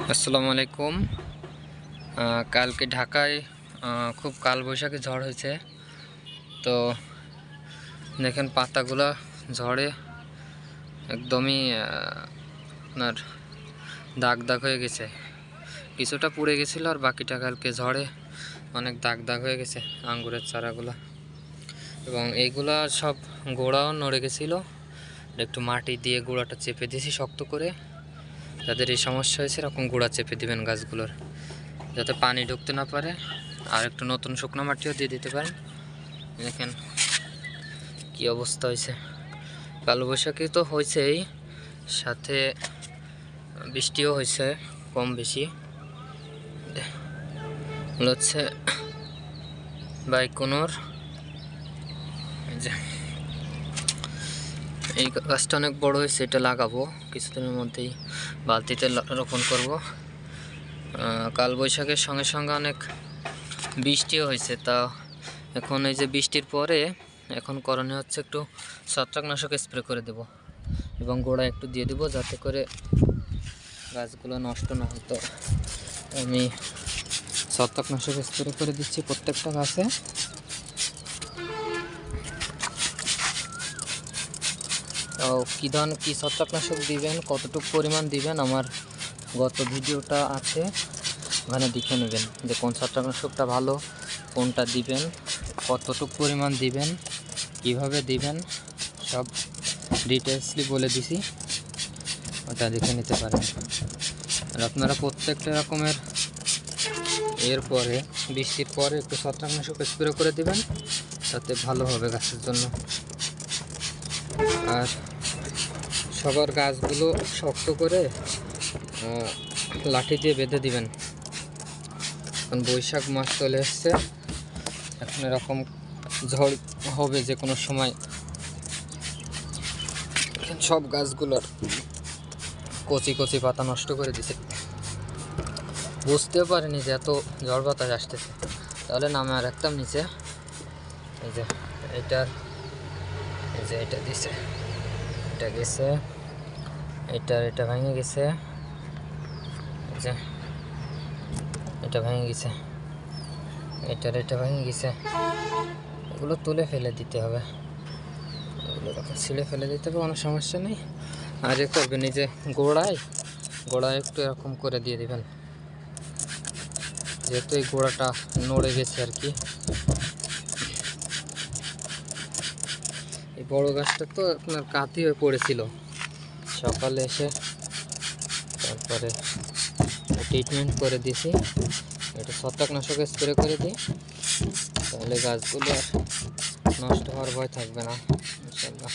আসসালামু আলাইকুম। কালকে ঢাকায় খুব কালবৈশাখী ঝড় হয়েছে। তো দেখেন পাতাগুলো ঝড়ে একদমই আপনার দাগ দাগ হয়ে গেছে। কিছুটা পুড়ে গেছিলো আর বাকিটা কালকে ঝড়ে অনেক দাগ দাগ হয়ে গেছে আঙ্গুরের চারাগুলো। এবং এইগুলা সব গোড়াও নড়ে গেছিলো। একটু মাটি দিয়ে গোড়াটা চেপে দিয়েছি শক্ত করে। যাদের এই সমস্যা হয়েছে এরকম গোড়া চেপে দিবেন গাছগুলোর, যাতে পানি ঢুকতে না পারে। আর একটু নতুন শুকনো মাটিও দিয়ে দিতে পারেন। দেখেন কি অবস্থা হয়েছে। কালবৈশাখী তো হয়েছেই, সাথে বৃষ্টিও হয়েছে কম বেশি। হচ্ছে বাইকোনোর এই গাছটা অনেক বড় হয়েছে, এটা লাগাবো কিছুদিনের মধ্যেই, বালতিতে রোপণ করব। কালবৈশাখীর সঙ্গে সঙ্গে অনেক বৃষ্টিও হয়েছে। তা এখন এই যে বৃষ্টির পরে এখন করণীয় হচ্ছে একটু ছত্রাকনাশক স্প্রে করে দেব এবং গোড়া একটু দিয়ে দেবো, যাতে করে গাছগুলো নষ্ট না হয়। তো আমি ছত্রাকনাশক স্প্রে করে দিচ্ছি প্রত্যেকটা গাছে। তো কী ছত্রাকনাশক দিবেন, কতটুকু পরিমাণ দিবেন, আমার গত ভিডিওটা আছে, ওখানে দেখে নেবেন যে কোন ছত্রাকনাশকটা ভালো, কোনটা দিবেন, কতটুকু পরিমাণ দিবেন, কিভাবে দিবেন, সব ডিটেলসলি বলে দিছি, ওটা দেখে নিতে পারেন। আর আপনারা প্রত্যেকটা রকমের এরপরে বৃষ্টির পরে একটু ছত্রাকনাশক স্প্রে করে দিবেন, তাতে ভালো হবে গাছের জন্য। আর সবার গাছগুলো শক্ত করে লাঠি দিয়ে বেঁধে দিবেন, কারণ বৈশাখ মাস চলে এসছে, এখন এরকম ঝড় হবে যে কোনো সময়। সব গাছগুলোর কচি কচি পাতা নষ্ট করে দিছে, বুঝতেও পারিনি যে এত ঝড় বাতাস আসতেছে। তাহলে নামে আর একদম নিচে এই যে এটা দিছে, এটা গেছে, এটা ভেঙে গেছে, এই যে এটা ভেঙে গেছে, এটা ভেঙে গেছে। এগুলো তুলে ফেলে দিতে হবে, এগুলো ছিঁড়ে ফেলে দিতে হবে, কোনো সমস্যা নেই। আর এ করবেন এই যে গোড়ায় একটু এরকম করে দিয়ে দিবেন, যেহেতু এই গোড়াটা নড়ে গেছে আর কি। এই বড় গাছটা তো আপনার কাতি হয়ে পড়েছিল, সকালে এসে তারপরে ট্রিটমেন্ট করে দিয়েছি, এটা ছত্রাকনাশক স্প্রে করে দিই, তাহলে গাছগুলো আর নষ্ট হওয়ার ভয় থাকবে না ইনশাআল্লাহ।